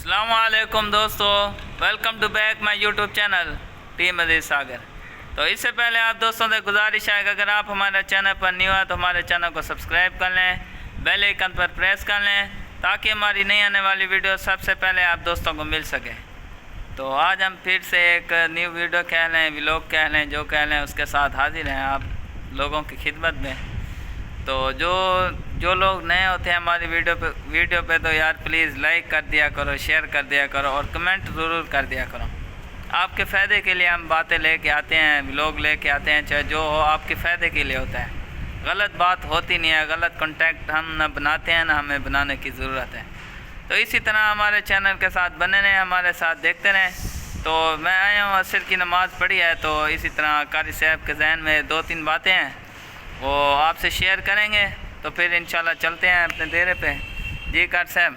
السلام علیکم دوستو، welcome to back my YouTube channel team Aziz Sagar. تو اس سے پہلے آپ دوستوں سے گزارش ہے کہ اگر آپ ہمارے چینل پر نیو ہیں تو ہمارے چینل کو سبسکرائب کر لیں، بیل آئیکن پر پریس کر لیں تاکہ ہماری نئی آنے والی ویڈیو سب سے پہلے آپ دوستوں کو مل سکے۔ تو آج ہم پھر سے ایک نیو ویڈیو کہہ لیں، ولاگ کہہ لیں، جو کہہ لیں اس کے ساتھ حاضر ہیں آپ لوگوں کی خدمت میں۔ تو جو لوگ نئے ہوتے ہیں ہماری ویڈیو پہ تو یار پلیز لائک کر دیا کرو، شیئر کر دیا کرو اور کمنٹ ضرور کر دیا کرو۔ آپ کے فائدے کے لیے ہم باتیں لے کے آتے ہیں، ولاگ لے کے آتے ہیں، چاہے جو ہو آپ کے فائدے کے لیے ہوتا ہے۔ غلط بات ہوتی نہیں ہے، غلط کنٹیکٹ ہم نہ بناتے ہیں نہ ہمیں بنانے کی ضرورت ہے۔ تو اسی طرح ہمارے چینل کے ساتھ بنے رہیں، ہمارے ساتھ دیکھتے رہیں۔ تو میں آیا ہوں، عصر کی نماز پڑھی ہے، تو اسی طرح قاری صاحب کے ذہن میں 2-3 باتیں ہیں وہ آپ سے شیئر کریں گے، تو پھر انشاءاللہ چلتے ہیں اپنے ڈیرے پہ۔ جی قاری صاحب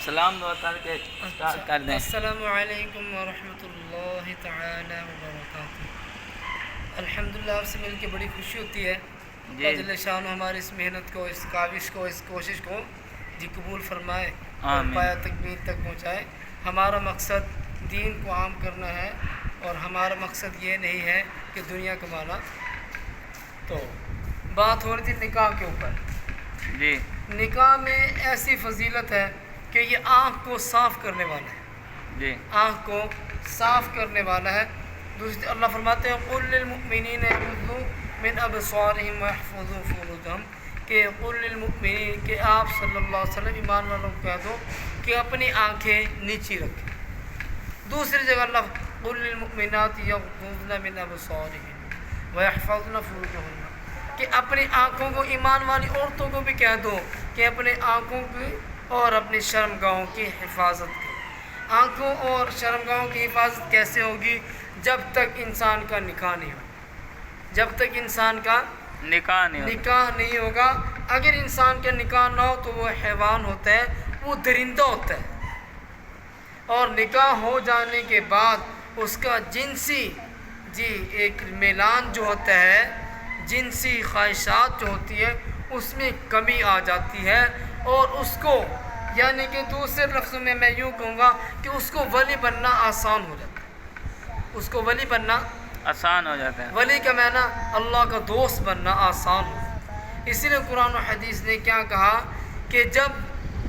سلام دعا کر کے اسٹارٹ کر دیں۔ السلام علیکم ورحمۃ اللہ تعالی وبرکاتہ۔ الحمدللہ آپ سے مل کے بڑی خوشی ہوتی ہے۔ جی جل شان ہماری اس محنت کو، اس کاوش کو، اس کوشش کو جی قبول فرمائے اور آمین۔ پایا تکمیل تک پہنچائے۔ ہمارا مقصد دین کو عام کرنا ہے اور ہمارا مقصد یہ نہیں ہے کہ دنیا کمانا۔ تو بات ہو رہی تھی نکاح کے اوپر۔ جی نکاح میں ایسی فضیلت ہے کہ یہ آنکھ کو صاف کرنے والا ہے، جی آنکھ کو صاف کرنے والا ہے۔ دوسری اللہ فرماتے ہیں قُلْ لِلْمُؤْمِنِينَ يَغُضُّوا مِنْ أَبْصَارِهِمْ وَيَحْفَظُوا فُرُوجَهُمْ کہ قُلْ لِلْمُؤْمِنِينَ کہ آپ صلی اللہ علیہ وسلم ایمان والوں کو کہہ دو کہ اپنی آنکھیں نیچی رکھیں۔ دوسری جگہ اللہ قُلْ لِلْمُؤْمِنَاتِ يَغْضُضْنَ مِنْ أَبْصَارِهِنَّ وَيَحْفَظْنَ فُرُوجَهُنَّ کہ اپنی آنکھوں کو، ایمان والی عورتوں کو بھی کہہ دو کہ اپنے آنکھوں کی اور اپنی شرمگاہوں کی حفاظت کریں۔ آنکھوں اور شرمگاہوں کی حفاظت کیسے ہوگی؟ جب تک انسان کا نکاح نہیں ہو، جب تک انسان کا نکاح نہیں ہوگا۔ اگر انسان کا نکاح نہ ہو تو وہ حیوان ہوتا ہے، وہ درندہ ہوتا ہے، اور نکاح ہو جانے کے بعد اس کا جنسی ایک میلان جو ہوتا ہے، جنسی خواہشات جو ہوتی ہے اس میں کمی آ جاتی ہے، اور اس کو یعنی کہ دوسرے لفظوں میں میں یوں کہوں گا کہ اس کو ولی بننا آسان ہو جاتا ہے۔ اس کو ولی بننا آسان ہو جاتا ہے۔ ولی کا معنی اللہ کا دوست بننا آسان ہو۔ اسی لیے قرآن و حدیث نے کیا کہا کہ جب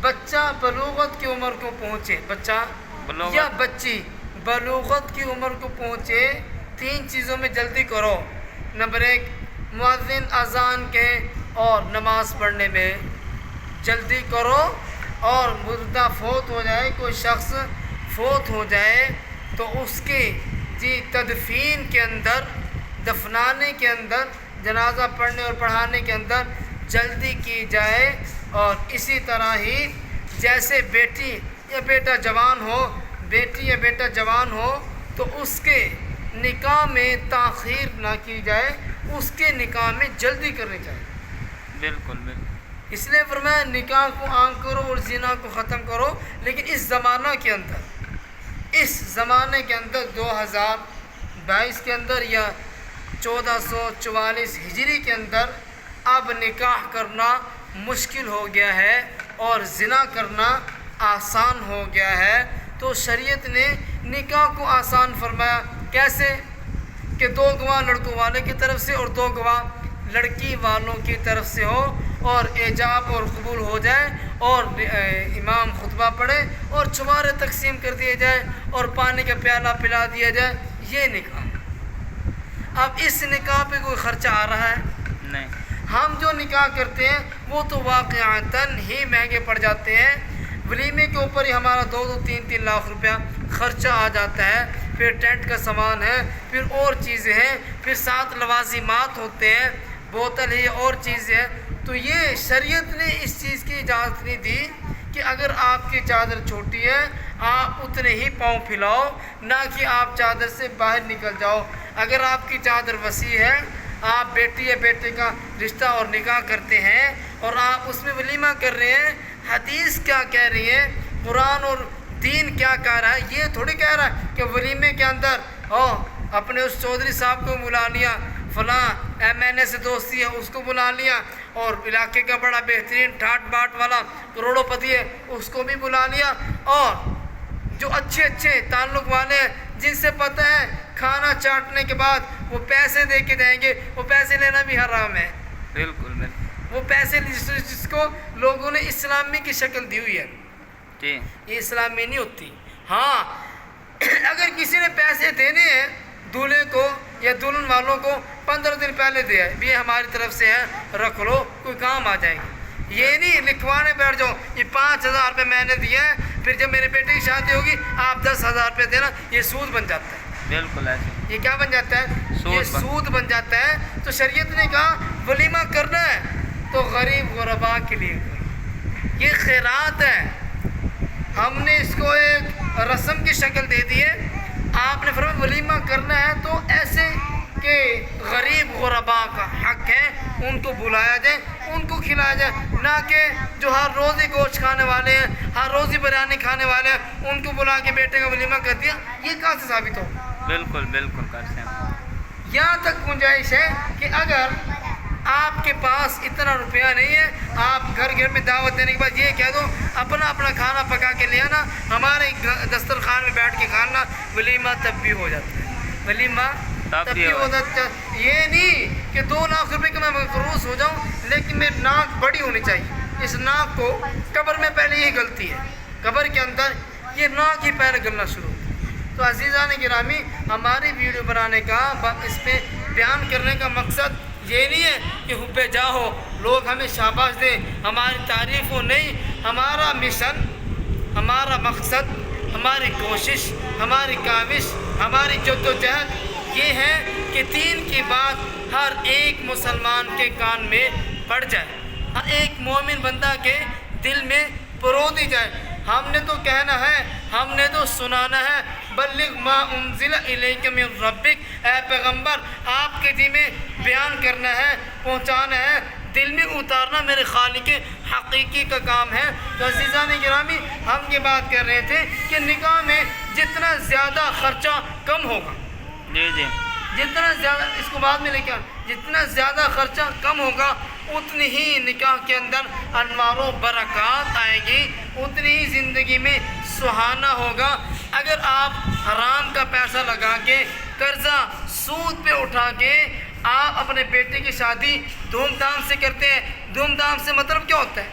بچہ بلوغت کی عمر کو پہنچے، بچہ یا بچی بلوغت کی عمر کو پہنچے، 3 چیزوں میں جلدی کرو۔ نمبر 1، مؤذن اذان کے اور نماز پڑھنے میں جلدی کرو، اور مردہ فوت ہو جائے، کوئی شخص فوت ہو جائے تو اس کے تدفین کے اندر، دفنانے کے اندر، جنازہ پڑھنے اور پڑھانے کے اندر جلدی کی جائے۔ اور اسی طرح ہی جیسے بیٹی یا بیٹا جوان ہو، بیٹی یا بیٹا جوان ہو تو اس کے نکاح میں تاخیر نہ کی جائے، اس کے نکاح میں جلدی کرنی چاہیے۔ بالکل بالکل۔ اس لیے فرمایا نکاح کو عام کرو اور زنا کو ختم کرو۔ لیکن اس زمانے کے اندر 2022 کے اندر یا 1444 ہجری کے اندر اب نکاح کرنا مشکل ہو گیا ہے اور زنا کرنا آسان ہو گیا ہے۔ تو شریعت نے نکاح کو آسان فرمایا۔ کیسے؟ کہ 2 گواہ لڑکوں والے کی طرف سے اور 2 گواہ لڑکی والوں کی طرف سے ہو، اور ایجاب اور قبول ہو جائے، اور امام خطبہ پڑھے اور چھوارے تقسیم کر دیے جائے اور پانی کا پیالہ پلا دیا جائے، یہ نکاح ہے۔ اب اس نکاح پہ کوئی خرچہ آ رہا ہے؟ نہیں۔ ہم جو نکاح کرتے ہیں وہ تو واقعتاً ہی مہنگے پڑ جاتے ہیں۔ ولیمے کے اوپر ہی ہمارا 2-3 لاکھ روپیہ خرچہ آ جاتا ہے، پھر ٹینٹ کا سامان ہے، پھر اور چیزیں ہیں، پھر ساتھ لوازمات ہوتے ہیں، بوتل ہے اور چیزیں ہیں۔ تو یہ شریعت نے اس چیز کی اجازت نہیں دی کہ اگر آپ کی چادر چھوٹی ہے آپ اتنے ہی پاؤں پھیلاؤ، نہ کہ آپ چادر سے باہر نکل جاؤ۔ اگر آپ کی چادر وسیع ہے، آپ بیٹی یا بیٹے کا رشتہ اور نکاح کرتے ہیں اور آپ اس میں ولیمہ کر رہے ہیں، حدیث کیا کہہ رہی ہے، قرآن اور دین کیا کہہ رہا ہے، یہ تھوڑی کہہ رہا ہے کہ ولیمے کے اندر اپنے اس چودھری صاحب کو بلا لیا، فلاں ایم این اے سے دوستی ہے اس کو بلا لیا، اور علاقے کا بڑا بہترین ٹھاٹ باٹ والا کروڑوپتی ہے اس کو بھی بلا لیا، اور جو اچھے اچھے تعلق والے ہیں جن سے پتہ ہے کھانا چاٹنے کے بعد وہ پیسے دے کے جائیں گے، وہ پیسے لینا بھی حرام ہے، بالکل بالکل وہ پیسے جس کو لوگوں نے اسلامی کی شکل دی ہوئی ہے، جی یہ اسلامی نہیں ہوتی۔ ہاں اگر کسی نے پیسے دینے ہیں دولہے کو یا دلہن والوں کو 15 دن پہلے دیا ہے، یہ ہماری طرف سے ہے، رکھ لو، کوئی کام آ جائے گی، یہ نہیں لکھوانے بیٹھ جاؤ یہ 5000 روپے میں نے دیا ہے، پھر جب میرے بیٹے کی شادی ہوگی آپ 10,000 روپے دینا، یہ سود بن جاتا ہے۔ بالکل ایسے یہ کیا بن جاتا ہے؟ یہ سود بن جاتا ہے۔ تو شریعت نے کہا ولیمہ کرنا ہے تو غریب غرباء کے لیے کرو، یہ خیرات ہے، ہم نے اس کو ایک رسم کی شکل دے دی ہے۔ آپ نے فرمایا ولیمہ کرنا ہے تو ایسے کہ غریب غرباء کا حق ہے ان کو بلایا جائے، ان کو کھلایا جائے، نہ کہ جو ہر روز ہی گوشت کھانے والے ہیں، ہر روز ہی بریانی کھانے والے ہیں ان کو بلا کے بیٹے کا ولیمہ کر دیا، یہ کہاں سے ثابت ہو؟ بالکل بالکل کرتے ہیں۔ یہاں تک گنجائش ہے کہ اگر آپ کے پاس اتنا روپیہ نہیں ہے، آپ گھر میں دعوت دینے کے بعد یہ کہہ دو اپنا کھانا پکا کے لے آنا، ہمارے دسترخوان میں بیٹھ کے کھانا، ولیمہ تب بھی ہو جاتا ہے، ولیمہ تب بھی ہو جاتا ہے۔ یہ نہیں کہ 2 لاکھ روپے کا میں مقروض ہو جاؤں لیکن میری ناک بڑی ہونی چاہیے، اس ناک کو قبر میں پہلے یہ غلطی ہے، قبر کے اندر یہ ناک ہی پہلے گلنا شروع ہوتی ہے۔ تو عزیزان گرامی، ہماری ویڈیو بنانے کا، اس میں بیان کرنے کا مقصد یہ نہیں ہے کہ حب جاہ ہو، لوگ ہمیں شاباش دیں، ہماری تعریف ہو، نہیں، ہمارا مشن، ہمارا مقصد، ہماری کوشش، ہماری کاوش، ہماری جدوجہد یہ ہے کہ دین کی بات ہر ایک مسلمان کے کان میں پڑ جائے، ہر ایک مومن بندہ کے دل میں پرو دی جائے۔ ہم نے تو کہنا ہے، ہم نے تو سنانا ہے، بلغ ما انزل الیک من ربک، اے پیغمبر آپ کے ذمہ بیان کرنا ہے، پہنچانا ہے، دل میں اتارنا میرے خالق حقیقی کا کام ہے۔ تو عزیزان گرامی، ہم یہ بات کر رہے تھے کہ نکاح میں جتنا زیادہ خرچہ کم ہوگا، جی جی جتنا زیادہ، اس کو بعد میں لے کے جتنا زیادہ خرچہ کم ہوگا اتنی ہی نکاح کے اندر انوار و برکات آئے گی، اتنی ہی زندگی میں سہانا ہوگا۔ اگر آپ حرام کا پیسہ لگا کے، قرضہ سود پہ اٹھا کے آپ اپنے بیٹے کی شادی دھوم دھام سے کرتے ہیں، دھوم دھام سے مطلب کیا ہوتا ہے؟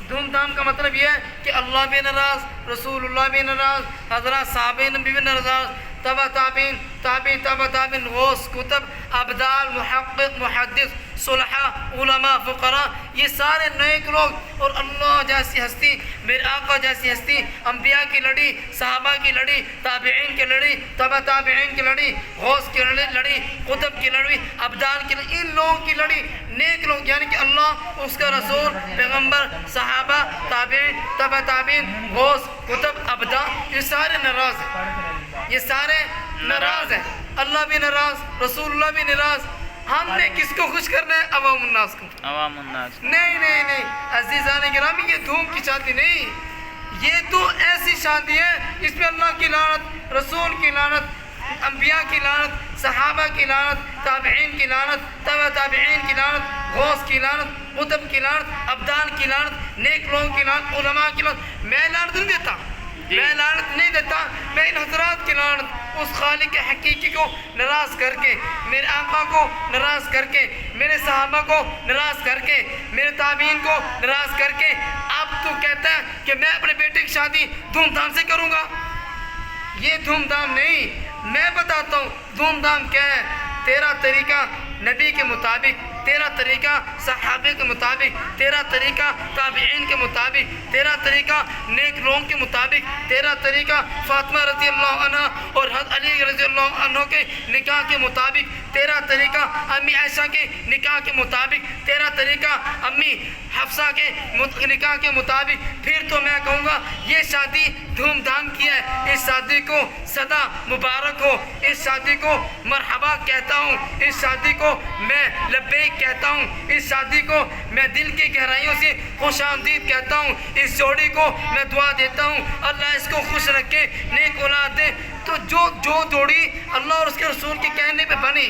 دھوم دھام کا مطلب یہ ہے کہ اللہ بھی ناراض، رسول اللہ بھی ناراض، حضرات صحابہ نبی بھی ناراض، تبع تابعین، تابعین تبع تابعین، غوث، کتب، ابدال، محقق، محدث، صلحاء، علماء، فقراء، یہ سارے نیک لوگ، اور اللہ جیسی ہستی، میرے آقا جیسی ہستی، انبیاء کی لڑی، صحابہ کی لڑی، تابعین کی لڑی، تبع تابعین کی لڑی، غوث کی لڑی، قطب کی لڑی، ابدال کی لڑی، ان لوگوں کی لڑی، نیک لوگ، یعنی کہ اللہ، اس کا رسول، پیغمبر، صحابہ، تابعین، تبع تابعین، غوث، کتب، ابدال، یہ سارے ناراض ہیں، یہ سارے ناراض ہیں، اللہ بھی ناراض، رسول اللہ بھی ناراض۔ ہم نے کس کو خوش کرنا ہے؟ عوام الناس کو، عوام الناس۔ نہیں نہیں نہیں عزیزان گرامی، یہ دھوم کی شادی نہیں، یہ تو ایسی شادی ہے اس میں اللہ کی لعنت، رسول کی لعنت، انبیاء کی لعنت، صحابہ کی لعنت، تابعین کی لعنت، تبع تابعین کی لعنت، غوث کی لعنت، قطب کی لعنت، ابدال کی لعنت، نیک لوگوں کی لعنت، علماء کی لعنت۔ میں لعنت نہیں دیتا، میں لعنت نہیں دیتا، میں ان حضرات کی لعنت، اس خالق حقیقی کو ناراض کر کے، میرے آقا کو ناراض کر کے، میرے صحابہ کو ناراض کر کے، میرے تابعین کو ناراض کر کے، اب تو کہتا ہے کہ میں اپنے بیٹے کی شادی دھوم دھام سے کروں گا۔ یہ دھوم دھام نہیں، میں بتاتا ہوں دھوم دھام کیا ہے۔ تیرا طریقہ نبی کے مطابق، تیرا طریقہ صحابہ کے مطابق، تیرا طریقہ تابعین کے مطابق، تیرا طریقہ نیک لوگوں کے مطابق، تیرا طریقہ فاطمہ رضی اللہ عنہ اور حضرت علی رضی اللہ عنہ کے نکاح کے مطابق، تیرا طریقہ امی عائشہ کے نکاح کے مطابق، تیرا طریقہ امی حفصہ کے نکاح کے مطابق، پھر تو میں کہوں گا یہ شادی دھوم دھام کی ہے، اس شادی کو صدا مبارک ہو، اس شادی کو مرحبا کہتا ہوں، اس شادی کو میں لبیک کہتا ہوں، اس شادی کو میں دل کی گہرائیوں سے خوش آمدید کہتا ہوں، اس جوڑی کو میں دعا دیتا ہوں اللہ اس کو خوش رکھے، نیک اولاد دے۔ تو جو جوڑی اللہ اور اس کے رسول کے کہنے پہ بنی،